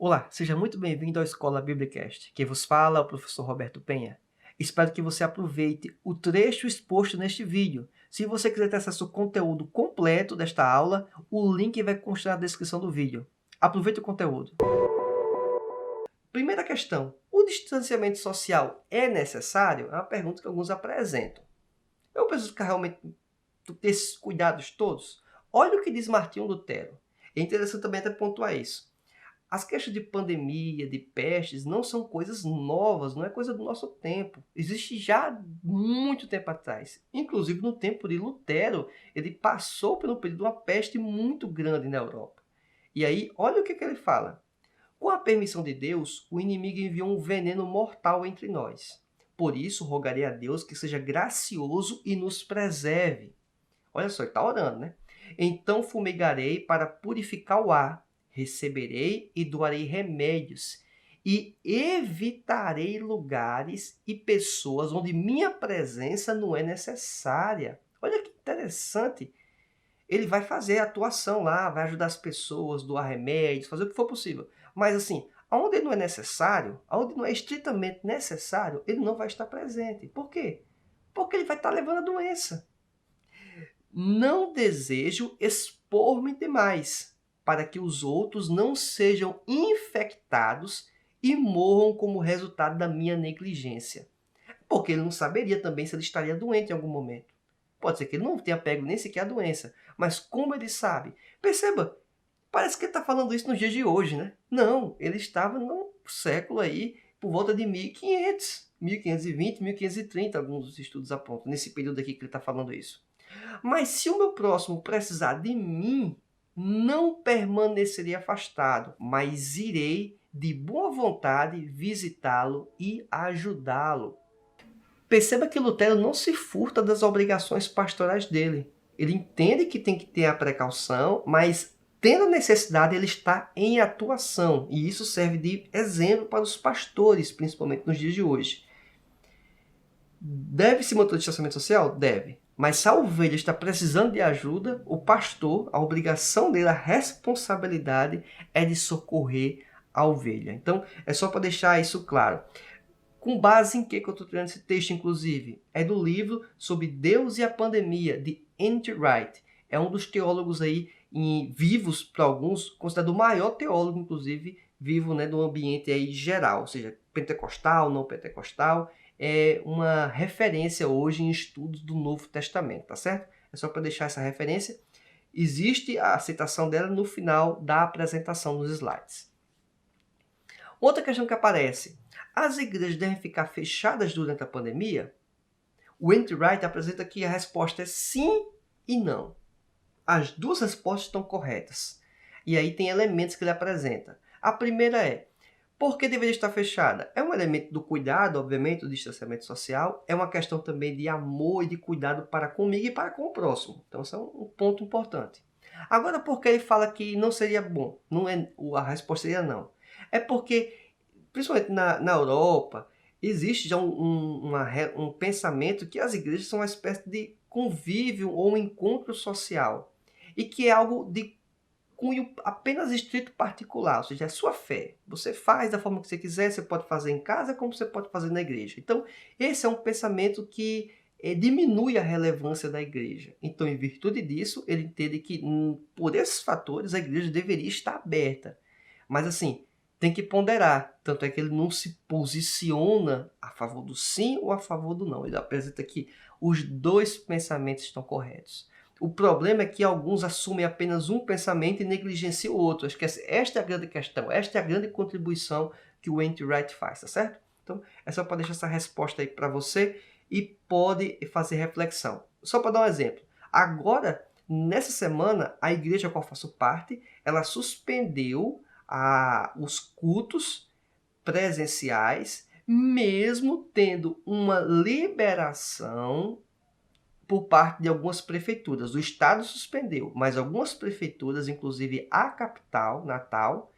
Olá, seja muito bem-vindo à Escola Biblicast. Quem vos fala é o professor Roberto Penha. Espero que você aproveite o trecho exposto neste vídeo. Se você quiser ter acesso ao conteúdo completo desta aula, o link vai constar na descrição do vídeo. Aproveite o conteúdo. Primeira questão: o distanciamento social é necessário? É uma pergunta que alguns apresentam. Eu preciso ficar realmente ter esses cuidados todos? Olha o que diz Martinho Lutero. É interessante também até pontuar isso. As questões de pandemia, de pestes, não são coisas novas, não é coisa do nosso tempo. Existe já muito tempo atrás. Inclusive no tempo de Lutero, ele passou pelo período de uma peste muito grande na Europa. E aí, olha o que ele fala. Com a permissão de Deus, o inimigo enviou um veneno mortal entre nós. Por isso, rogarei a Deus que seja gracioso e nos preserve. Olha só, ele está orando, né? Então fumigarei para purificar o ar, receberei e doarei remédios, e evitarei lugares e pessoas onde minha presença não é necessária. Olha que interessante. Ele vai fazer a atuação lá, vai ajudar as pessoas, doar remédios, fazer o que for possível. Mas assim, aonde não é necessário, aonde não é estritamente necessário, ele não vai estar presente. Por quê? Porque ele vai estar levando a doença. Não desejo expor-me demais, para que os outros não sejam infectados e morram como resultado da minha negligência. Porque ele não saberia também se ele estaria doente em algum momento. Pode ser que ele não tenha pego nem sequer a doença, mas como ele sabe? Perceba, parece que ele está falando isso nos dias de hoje, né? Não, ele estava no século aí, por volta de 1500, 1520, 1530, alguns estudos apontam, nesse período aqui que ele está falando isso. Mas se o meu próximo precisar de mim, não permanecerei afastado, mas irei de boa vontade visitá-lo e ajudá-lo. Perceba que Lutero não se furta das obrigações pastorais dele. Ele entende que tem que ter a precaução, mas tendo necessidade, ele está em atuação. E isso serve de exemplo para os pastores, principalmente nos dias de hoje. Deve-se manter o distanciamento social? Deve. Mas se a ovelha está precisando de ajuda, o pastor, a obrigação dele, a responsabilidade é de socorrer a ovelha. Então, é só para deixar isso claro. Com base em que eu estou tirando esse texto, inclusive? É do livro sobre Deus e a Pandemia, de N.T. Wright. É um dos teólogos aí, vivos para alguns, considerado o maior teólogo, inclusive, vivo, né, do ambiente aí geral, ou seja, pentecostal, não pentecostal. É uma referência hoje em estudos do Novo Testamento, tá certo? É só para deixar essa referência. Existe a citação dela no final da apresentação nos slides. Outra questão que aparece: as igrejas devem ficar fechadas durante a pandemia? O N.T. Wright apresenta que a resposta é sim e não. As duas respostas estão corretas. E aí tem elementos que ele apresenta. A primeira é: por que deveria estar fechada? É um elemento do cuidado, obviamente, do distanciamento social. É uma questão também de amor e de cuidado para comigo e para com o próximo. Então, isso é um ponto importante. Agora, por que ele fala que não seria bom? Não é, a resposta seria não. É porque, principalmente na Europa, existe já um pensamento que as igrejas são uma espécie de convívio ou um encontro social. E que é algo de cunho apenas estrito particular, ou seja, é sua fé. Você faz da forma que você quiser, você pode fazer em casa como você pode fazer na igreja. Então, esse é um pensamento que diminui a relevância da igreja. Então, em virtude disso, ele entende que, por esses fatores, a igreja deveria estar aberta. Mas, assim, tem que ponderar. Tanto é que ele não se posiciona a favor do sim ou a favor do não. Ele apresenta que os dois pensamentos estão corretos. O problema é que alguns assumem apenas um pensamento e negligenciam o outro. Acho que esta é a grande questão, esta é a grande contribuição que o N.T. Wright faz, tá certo? Então, é só para deixar essa resposta aí para você e pode fazer reflexão. Só para dar um exemplo. Agora, nessa semana, a igreja a qual faço parte, ela suspendeu os cultos presenciais, mesmo tendo uma liberação por parte de algumas prefeituras. O estado suspendeu, mas algumas prefeituras, inclusive a capital, Natal,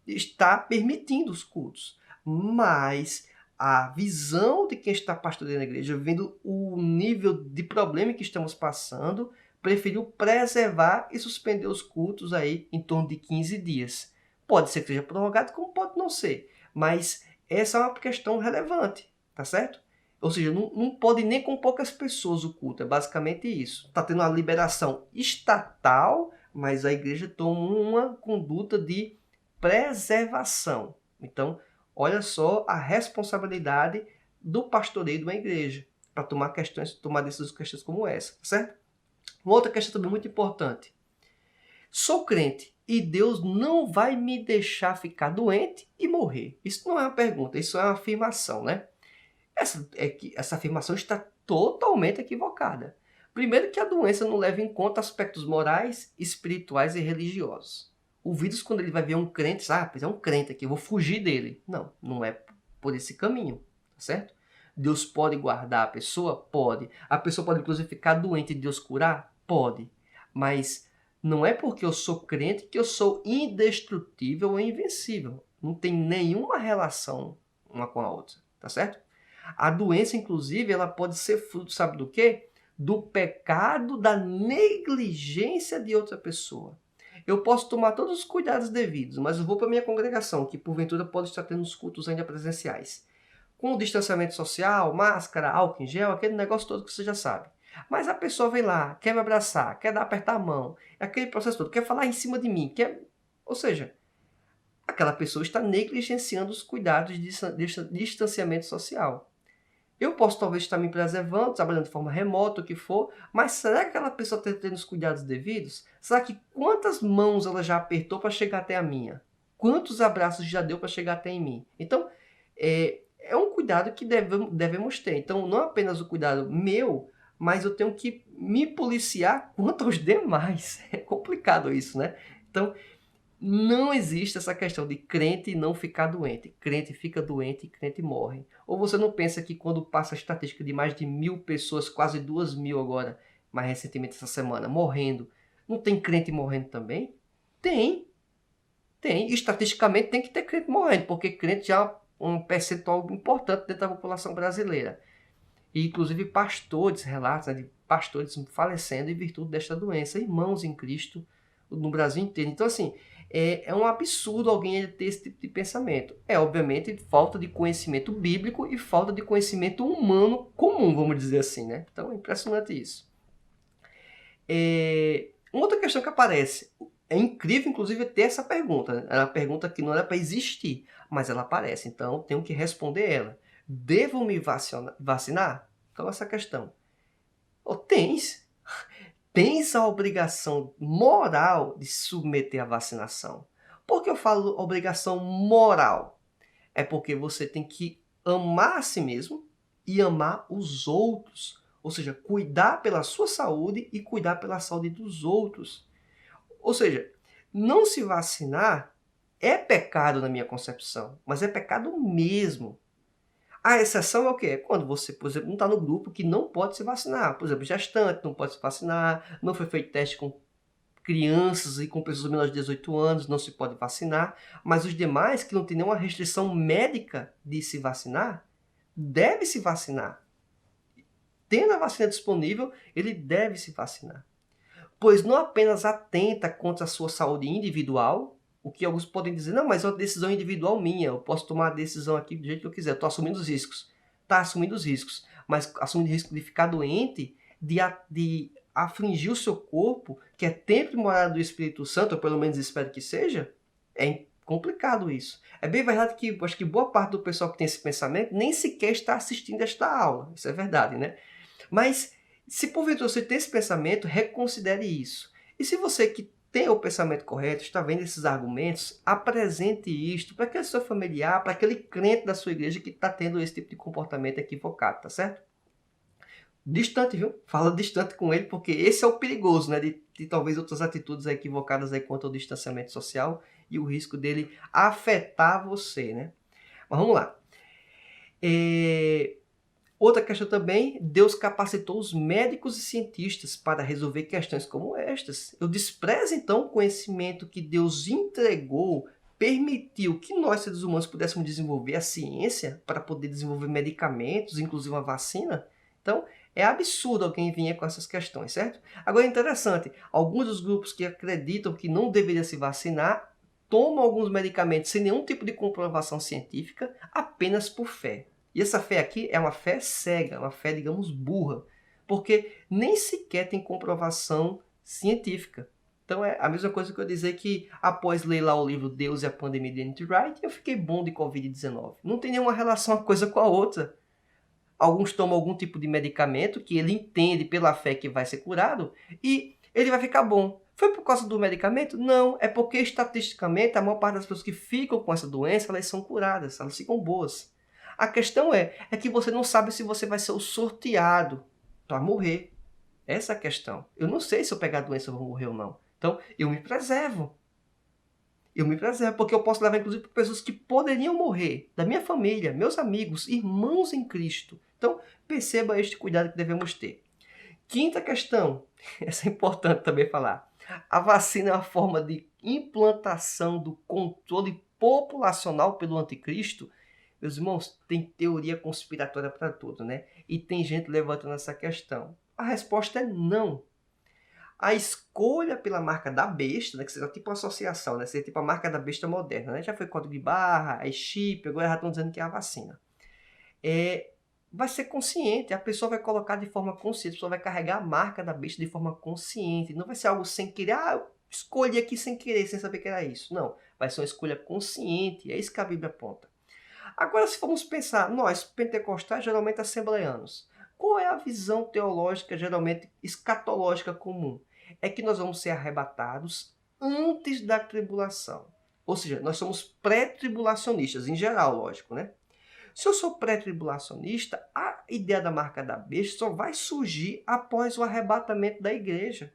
está permitindo os cultos. Mas a visão de quem está pastoreando a igreja, vendo o nível de problema que estamos passando, preferiu preservar e suspender os cultos aí em torno de 15 dias. Pode ser que seja prorrogado, como pode não ser. Mas essa é uma questão relevante, tá certo? Ou seja, não pode nem com poucas pessoas o culto, é basicamente isso. Está tendo uma liberação estatal, mas a igreja toma uma conduta de preservação. Então, olha só a responsabilidade do pastoreio de uma igreja para tomar decisões questões como essa, certo? Uma outra questão também muito importante. Sou crente e Deus não vai me deixar ficar doente e morrer. Isso não é uma pergunta, isso é uma afirmação, né? Essa afirmação está totalmente equivocada. Primeiro que a doença não leva em conta aspectos morais, espirituais e religiosos. O vírus, quando ele vai ver um crente, pois é um crente aqui, eu vou fugir dele. Não, não é por esse caminho, tá certo? Deus pode guardar a pessoa? Pode. A pessoa pode, inclusive, ficar doente e Deus curar? Pode. Mas não é porque eu sou crente que eu sou indestrutível ou invencível. Não tem nenhuma relação uma com a outra, tá certo? A doença, inclusive, ela pode ser fruto, sabe do quê? Do pecado da negligência de outra pessoa. Eu posso tomar todos os cuidados devidos, mas eu vou para a minha congregação, que porventura pode estar tendo os cultos ainda presenciais. Com o distanciamento social, máscara, álcool em gel, aquele negócio todo que você já sabe. Mas a pessoa vem lá, quer me abraçar, quer apertar a mão, aquele processo todo, quer falar em cima de mim, ou seja, aquela pessoa está negligenciando os cuidados de distanciamento social. Eu posso talvez estar me preservando, trabalhando de forma remota, o que for, mas será que aquela pessoa está tendo os cuidados devidos? Será que quantas mãos ela já apertou para chegar até a minha? Quantos abraços já deu para chegar até em mim? Então, é um cuidado que devemos ter. Então, não apenas o cuidado meu, mas eu tenho que me policiar quanto aos demais. É complicado isso, né? Então, não existe essa questão de crente não ficar doente. Crente fica doente e crente morre. Ou você não pensa que quando passa a estatística de mais de 1.000 pessoas, quase 2.000 agora, mais recentemente essa semana, morrendo, não tem crente morrendo também? Tem. Tem. Estatisticamente tem que ter crente morrendo, porque crente já é um percentual importante dentro da população brasileira. E inclusive pastores, relatos, né, de pastores falecendo em virtude desta doença, irmãos em Cristo no Brasil inteiro. Então, assim, é um absurdo alguém ter esse tipo de pensamento. É, obviamente, falta de conhecimento bíblico e falta de conhecimento humano comum, vamos dizer assim, né? Então, é impressionante isso. Uma outra questão que aparece, é incrível, inclusive, ter essa pergunta. É uma pergunta que não era para existir, mas ela aparece, então eu tenho que responder ela. Devo me vacinar? Então, essa questão. Tens a obrigação moral de se submeter à vacinação. Por que eu falo obrigação moral? É porque você tem que amar a si mesmo e amar os outros. Ou seja, cuidar pela sua saúde e cuidar pela saúde dos outros. Ou seja, não se vacinar é pecado na minha concepção, mas é pecado mesmo. A exceção é o quê? Quando você, por exemplo, não está no grupo que não pode se vacinar. Por exemplo, gestante não pode se vacinar, não foi feito teste com crianças e com pessoas menores de 18 anos, não se pode vacinar. Mas os demais que não tem nenhuma restrição médica de se vacinar, deve se vacinar. Tendo a vacina disponível, ele deve se vacinar. Pois não apenas atenta contra a sua saúde individual, o que alguns podem dizer, não, mas é uma decisão individual minha, eu posso tomar a decisão aqui do jeito que eu quiser, eu estou assumindo os riscos. Está assumindo os riscos, mas assumindo o risco de ficar doente, de afligir o seu corpo, que é templo e morada do Espírito Santo, ou pelo menos espero que seja, é complicado isso. É bem verdade que acho que boa parte do pessoal que tem esse pensamento nem sequer está assistindo esta aula, isso é verdade, né? Mas se porventura você tem esse pensamento, reconsidere isso. E se você que tem o pensamento correto, está vendo esses argumentos, apresente isto para aquele seu familiar, para aquele crente da sua igreja que está tendo esse tipo de comportamento equivocado, tá certo? Distante, viu? Fala distante com ele, porque esse é o perigoso, né? De talvez outras atitudes equivocadas aí quanto ao distanciamento social e o risco dele afetar você, né? Mas vamos lá. Outra questão também, Deus capacitou os médicos e cientistas para resolver questões como estas. Eu desprezo então o conhecimento que Deus entregou, permitiu que nós, seres humanos, pudéssemos desenvolver a ciência para poder desenvolver medicamentos, inclusive uma vacina. Então, é absurdo alguém vir com essas questões, certo? Agora é interessante, alguns dos grupos que acreditam que não deveria se vacinar tomam alguns medicamentos sem nenhum tipo de comprovação científica, apenas por fé. E essa fé aqui é uma fé cega, uma fé, digamos, burra, porque nem sequer tem comprovação científica. Então é a mesma coisa que eu dizer que após ler lá o livro Deus e a Pandemia de N.T. Wright, eu fiquei bom de Covid-19. Não tem nenhuma relação uma coisa com a outra. Alguns tomam algum tipo de medicamento que ele entende pela fé que vai ser curado e ele vai ficar bom. Foi por causa do medicamento? Não, é porque estatisticamente a maior parte das pessoas que ficam com essa doença, elas são curadas, elas ficam boas. A questão é que você não sabe se você vai ser o sorteado para morrer. Essa é a questão. Eu não sei se eu pegar a doença eu vou morrer ou não. Então, eu me preservo. Eu me preservo, porque eu posso levar, inclusive, para pessoas que poderiam morrer, da minha família, meus amigos, irmãos em Cristo. Então, perceba este cuidado que devemos ter. Quinta questão, essa é importante também falar. A vacina é uma forma de implantação do controle populacional pelo anticristo? Meus irmãos, tem teoria conspiratória para tudo, né? E tem gente levantando essa questão. A resposta é não. A escolha pela marca da besta, né, que seria tipo uma associação, né, seria tipo a marca da besta moderna, né, já foi código de barra, é chip, agora já estão dizendo que é a vacina. Vai ser consciente, a pessoa vai colocar de forma consciente, a pessoa vai carregar a marca da besta de forma consciente, não vai ser algo sem querer, eu escolhi aqui sem querer, sem saber que era isso. Não, vai ser uma escolha consciente, é isso que a Bíblia aponta. Agora, se formos pensar, nós, pentecostais, geralmente assembleianos, qual é a visão teológica, geralmente escatológica comum? É que nós vamos ser arrebatados antes da tribulação. Ou seja, nós somos pré-tribulacionistas, em geral, lógico, né? Se eu sou pré-tribulacionista, a ideia da marca da besta só vai surgir após o arrebatamento da igreja.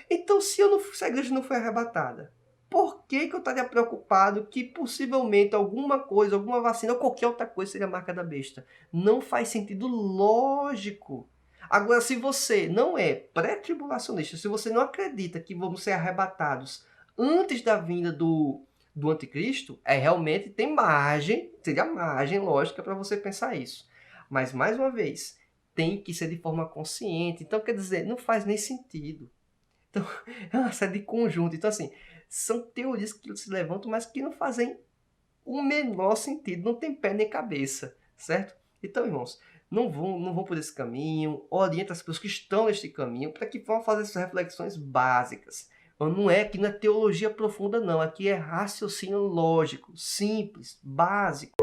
Então, se a igreja não foi arrebatada, por que eu estaria preocupado que possivelmente alguma coisa, alguma vacina ou qualquer outra coisa seria a marca da besta? Não faz sentido lógico. Agora, se você não é pré-tribulacionista, se você não acredita que vamos ser arrebatados antes da vinda do anticristo, realmente tem margem, seria margem lógica para você pensar isso. Mas, mais uma vez, tem que ser de forma consciente. Então, quer dizer, não faz nem sentido. Então, é uma série de conjunto. Então, assim, são teorias que se levantam, mas que não fazem o menor sentido, não tem pé nem cabeça, certo? Então, irmãos, não vão por esse caminho, orienta as pessoas que estão neste caminho para que vão fazer essas reflexões básicas. Aqui não é teologia profunda, não. Aqui é raciocínio lógico, simples, básico.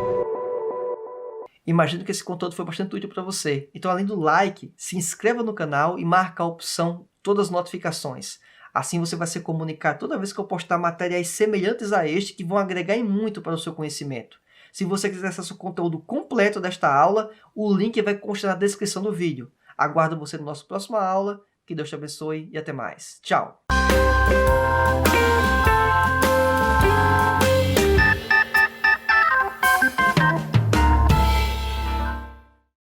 Imagino que esse conteúdo foi bastante útil para você. Então, além do like, se inscreva no canal e marque a opção todas as notificações. Assim você vai ser comunicado toda vez que eu postar materiais semelhantes a este que vão agregar em muito para o seu conhecimento. Se você quiser acessar o conteúdo completo desta aula, o link vai constar na descrição do vídeo. Aguardo você na nossa próxima aula. Que Deus te abençoe e até mais. Tchau!